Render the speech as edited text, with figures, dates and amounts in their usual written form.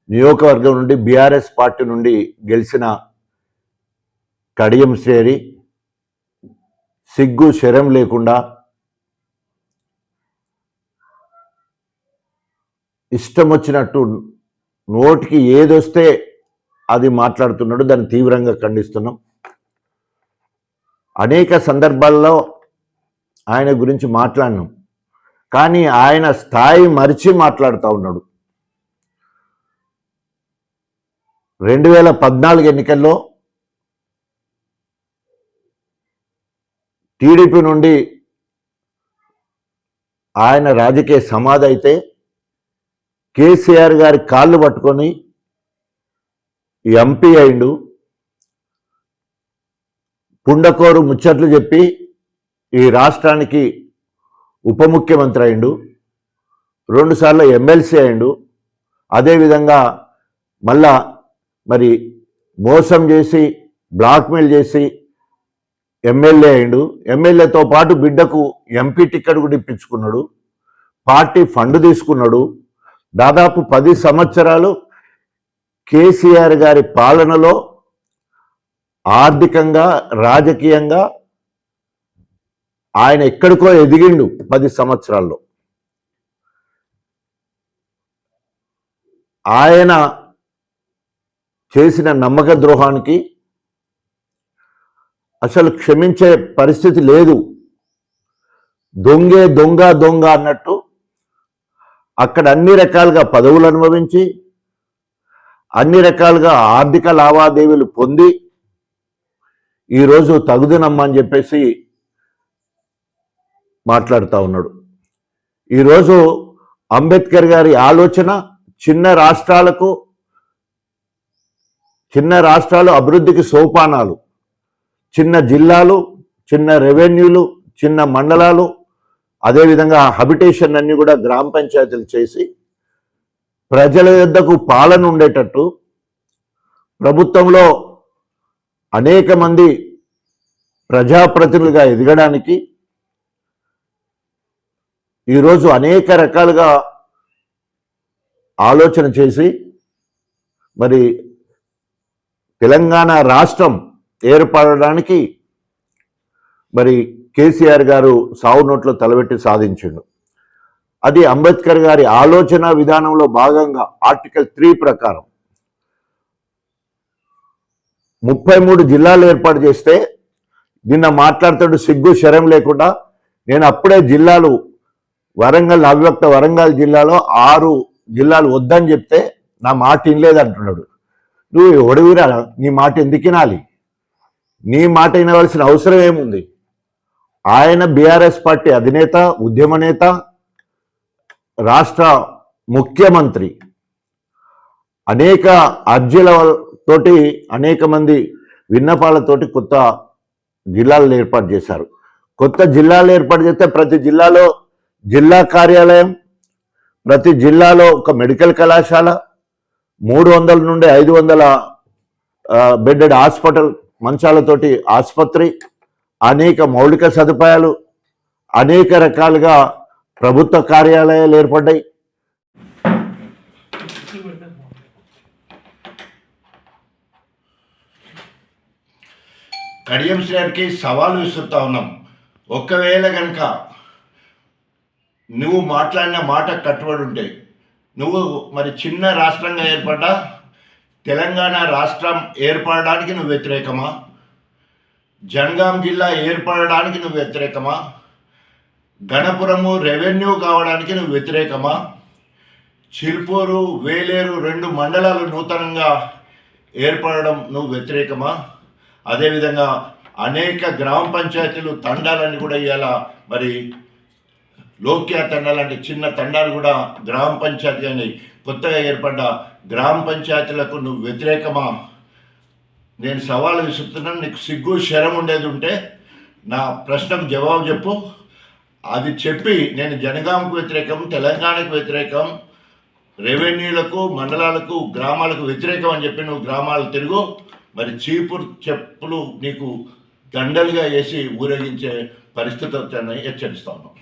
నియోజకవర్గం నుండి BRS party నుండి గెలిచిన కడియం శ్రేరి సిగ్గు శరం లేకుండా ఇష్టం వచ్చినట్టు నోటికి ఏదొస్తే అది మాట్లాడుతున్నాడు. దాన్ని తీవ్రంగా ఖండిస్తున్నాం. అనేక సందర్భాల్లో ఆయన గురించి మాట్లాడినాం, కానీ ఆయన స్థాయి మరిచి మాట్లాడుతూ ఉన్నాడు. 2014 ఎన్నికల్లో టీడీపీ నుండి ఆయన రాజకీయ సమాధి అయితే కేసీఆర్ గారి కాళ్ళు పట్టుకొని ఎంపీ అయిండు, పుండకోరు ముచ్చట్లు చెప్పి ఈ రాష్ట్రానికి ఉప ముఖ్యమంత్రి అయిండు, 2 సార్లు ఎమ్మెల్సీ అయిండు. అదేవిధంగా మళ్ళా మరి మోసం చేసి బ్లాక్మెయిల్ చేసి ఎమ్మెల్యే అయిండు. ఎమ్మెల్యేతో పాటు బిడ్డకు ఎంపీ టికెట్ కూడా ఇప్పించుకున్నాడు. పార్టీ ఫండ్ తీసుకున్నాడు. దాదాపు 10 సంవత్సరాలు కేసీఆర్ గారి పాలనలో ఆర్థికంగా రాజకీయంగా ఆయన ఎక్కడికో ఎదిగిండు. 10 సంవత్సరాల్లో ఆయన చేసిన నమ్మక ద్రోహానికి అసలు క్షమించే పరిస్థితి లేదు. దొంగే దొంగ దొంగ అన్నట్టు అక్కడ అన్ని రకాలుగా పదవులు అనుభవించి అన్ని రకాలుగా ఆర్థిక లావాదేవీలు పొంది ఈరోజు తగుదనమ్మా అని చెప్పేసి మాట్లాడుతూ ఉన్నాడు. ఈరోజు అంబేద్కర్ గారి ఆలోచన చిన్న రాష్ట్రాలు అభివృద్ధికి సోపానాలు, చిన్న జిల్లాలు, చిన్న రెవెన్యూలు, చిన్న మండలాలు, అదేవిధంగా హ్యాబిటేషన్ అన్ని కూడా గ్రామ పంచాయతీలు చేసి ప్రజల యొద్దకు పాలన ఉండేటట్టు ప్రభుత్వంలో అనేక మంది ప్రజాప్రతినిధులుగా ఎదగడానికి ఈరోజు అనేక రకాలుగా ఆలోచన చేసి మరి తెలంగాణ రాష్ట్రం ఏర్పడడానికి మరి కేసీఆర్ గారు సావు నోట్లో తలబెట్టి సాధించిండు. అది అంబేద్కర్ గారి ఆలోచన విధానంలో భాగంగా ఆర్టికల్ 3 ప్రకారం 33 జిల్లాలు ఏర్పాటు చేస్తే నిన్న మాట్లాడుతాడు సిగ్గు శరం లేకుండా. నేను అప్పుడే జిల్లాలు వరంగల్ అవ్యక్త వరంగల్ జిల్లాలో 6 జిల్లాలు వద్దని చెప్తే నా మాట వినలేదంటున్నాడు. నువ్వు ఎవడివిరా, నీ మాట ఎందుకు వినాలి? నీ మాట వినవలసిన అవసరం ఏముంది? ఆయన బీఆర్ఎస్ పార్టీ అధినేత, ఉద్యమ నేత, రాష్ట్ర ముఖ్యమంత్రి. అనేక అర్జీలతోటి అనేక మంది విన్నపాలతోటి కొత్త జిల్లాలను ఏర్పాటు చేశారు. కొత్త జిల్లాలు ఏర్పాటు చేస్తే ప్రతి జిల్లాలో జిల్లా కార్యాలయం, ప్రతి జిల్లాలో ఒక మెడికల్ కళాశాల, 300 నుండి 500 బెడ్డెడ్ హాస్పిటల్, మంచాలతోటి ఆసుపత్రి, అనేక మౌలిక సదుపాయాలు, అనేక రకాలుగా ప్రభుత్వ కార్యాలయాలు ఏర్పడ్డాయి. కడియం శ్రేరికి సవాలు విసురుతా ఉన్నాం. ఒకవేళ కనుక నువ్వు మాట్లాడిన మాట కట్టుబడి ఉంటే, నువ్వు మరి చిన్న రాష్ట్రంగా ఏర్పడ్డా తెలంగాణ రాష్ట్రం ఏర్పడడానికి నువ్వు వ్యతిరేకమా? జనగాం జిల్లా ఏర్పడడానికి నువ్వు వ్యతిరేకమా? గణపురము రెవెన్యూ కావడానికి నువ్వు వ్యతిరేకమా? చిల్పూరు, వేలేరు 2 మండలాలు నూతనంగా ఏర్పడడం నువ్వు వ్యతిరేకమా? అదేవిధంగా అనేక గ్రామ పంచాయతీలు తండాలని కూడా ఇవాళ మరి లోక్యా తండాలు అంటే చిన్న తండాలు కూడా గ్రామ పంచాయతీ అని కొత్తగా ఏర్పడ్డ గ్రామ పంచాయతీలకు నువ్వు వ్యతిరేకమా? నేను సవాలు విసురుతున్నాను. నీకు సిగ్గు శరం ఉండేది ఉంటే నా ప్రశ్నకు జవాబు చెప్పు. అది చెప్పి నేను జనగాంకు వ్యతిరేకం, తెలంగాణకు వ్యతిరేకం, రెవెన్యూలకు, మండలాలకు, గ్రామాలకు వ్యతిరేకం అని చెప్పి నువ్వు గ్రామాలు తిరుగు. మరి చీపురు చెప్పులు నీకు దండలుగా వేసి ఊరేగించే పరిస్థితి వచ్చాయని హెచ్చరిస్తా ఉన్నాం.